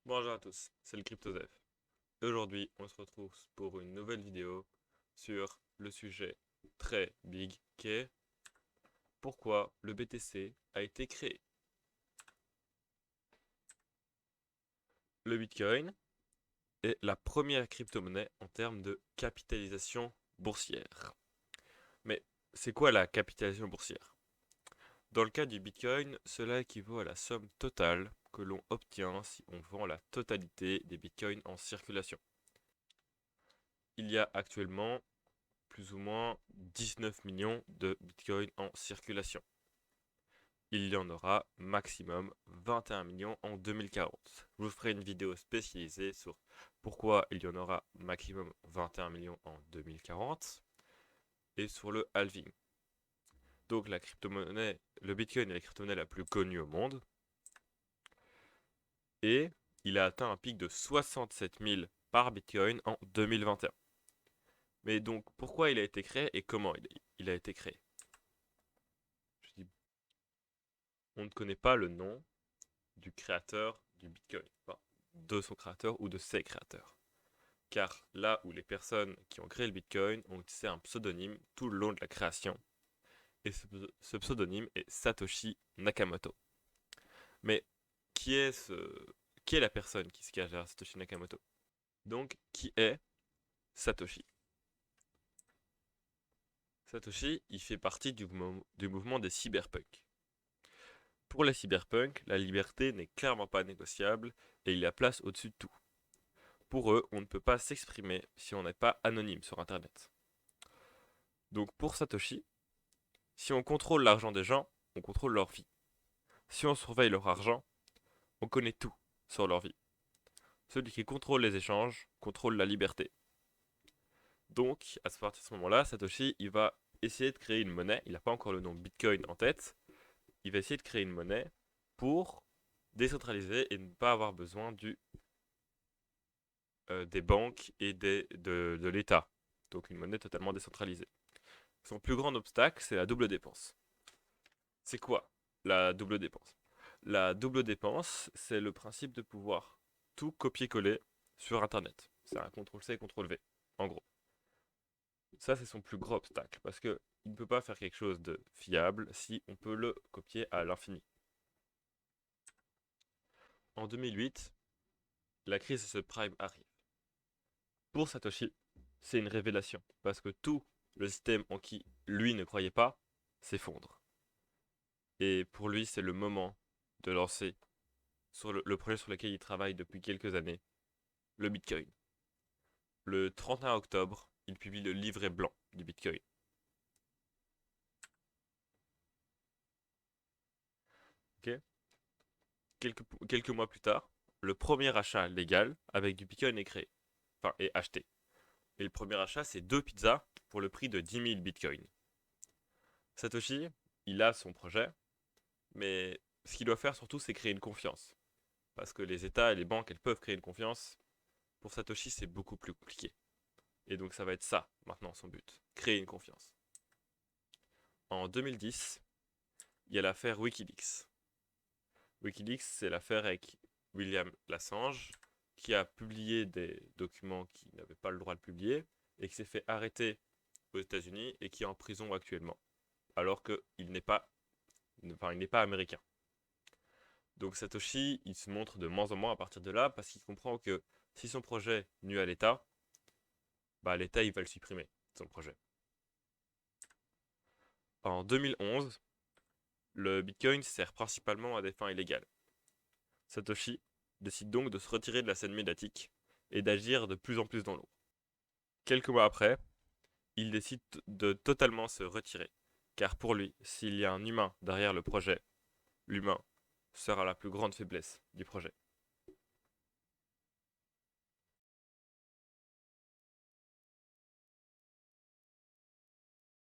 Bonjour à tous, c'est le CryptoZef. Aujourd'hui, on se retrouve pour une nouvelle vidéo sur le sujet très big qui est pourquoi le BTC a été créé. Le Bitcoin est la première crypto-monnaie en termes de capitalisation boursière. Mais c'est quoi la capitalisation boursière? Dans le cas du Bitcoin, cela équivaut à la somme totale que l'on obtient si on vend la totalité des Bitcoins en circulation. Il y a actuellement plus ou moins 19 millions de bitcoins en circulation. Il y en aura maximum 21 millions en 2040. Je vous ferai une vidéo spécialisée sur pourquoi il y en aura maximum 21 millions en 2040 et sur le halving. Donc la crypto-monnaie, le bitcoin est la crypto-monnaie la plus connue au monde et il a atteint un pic de 67 000 par bitcoin en 2021. Mais donc pourquoi il a été créé et comment il a été créé? Je dis on ne connaît pas le nom du créateur du Bitcoin, enfin, de son créateur ou de ses créateurs. Car là où les personnes qui ont créé le Bitcoin ont utilisé un pseudonyme tout le long de la création, et ce pseudonyme est Satoshi Nakamoto. Mais qui est, ce, qui est la personne qui se cache derrière Satoshi Nakamoto? Donc, qui est Satoshi? Satoshi, il fait partie du mouvement des cyberpunks. Pour les cyberpunks, la liberté n'est clairement pas négociable et il y a place au-dessus de tout. Pour eux, on ne peut pas s'exprimer si on n'est pas anonyme sur Internet. Donc pour Satoshi, si on contrôle l'argent des gens, on contrôle leur vie. Si on surveille leur argent, on connaît tout sur leur vie. Celui qui contrôle les échanges contrôle la liberté. Donc, à partir de ce moment-là, Satoshi, il va essayer de créer une monnaie. Il n'a pas encore le nom Bitcoin en tête. Il va essayer de créer une monnaie pour décentraliser et ne pas avoir besoin des banques et de l'État. Donc une monnaie totalement décentralisée. Son plus grand obstacle, c'est la double dépense. C'est quoi la double dépense? La double dépense, c'est le principe de pouvoir tout copier-coller sur Internet. C'est un CTRL-C, CTRL-V, en gros. Ça, c'est son plus gros obstacle, parce que il ne peut pas faire quelque chose de fiable si on peut le copier à l'infini. En 2008, la crise de subprime arrive. Pour Satoshi, c'est une révélation, parce que tout le système en qui lui ne croyait pas s'effondre. Et pour lui, c'est le moment de lancer sur le projet sur lequel il travaille depuis quelques années, le Bitcoin. Le 31 octobre, il publie le livret blanc du Bitcoin. Ok. Quelques mois plus tard, le premier achat légal avec du Bitcoin est créé, enfin est acheté. Et le premier achat, c'est deux pizzas pour le prix de 10 000 Bitcoins. Satoshi, il a son projet, mais ce qu'il doit faire surtout, c'est créer une confiance. Parce que les États et les banques, elles peuvent créer une confiance. Pour Satoshi, c'est beaucoup plus compliqué. Et donc ça va être ça, maintenant, son but. Créer une confiance. En 2010, il y a l'affaire Wikileaks. Wikileaks, c'est l'affaire avec William Assange, qui a publié des documents qu'il n'avait pas le droit de publier, et qui s'est fait arrêter aux États-Unis et qui est en prison actuellement, alors qu'il n'est pas, enfin, il n'est pas américain. Donc Satoshi, il se montre de moins en moins à partir de là, parce qu'il comprend que si son projet nuit à l'État, bah l'État il va le supprimer, son projet. En 2011, le Bitcoin sert principalement à des fins illégales. Satoshi décide donc de se retirer de la scène médiatique et d'agir de plus en plus dans l'eau. Quelques mois après, il décide de totalement se retirer, car pour lui, s'il y a un humain derrière le projet, l'humain sera la plus grande faiblesse du projet.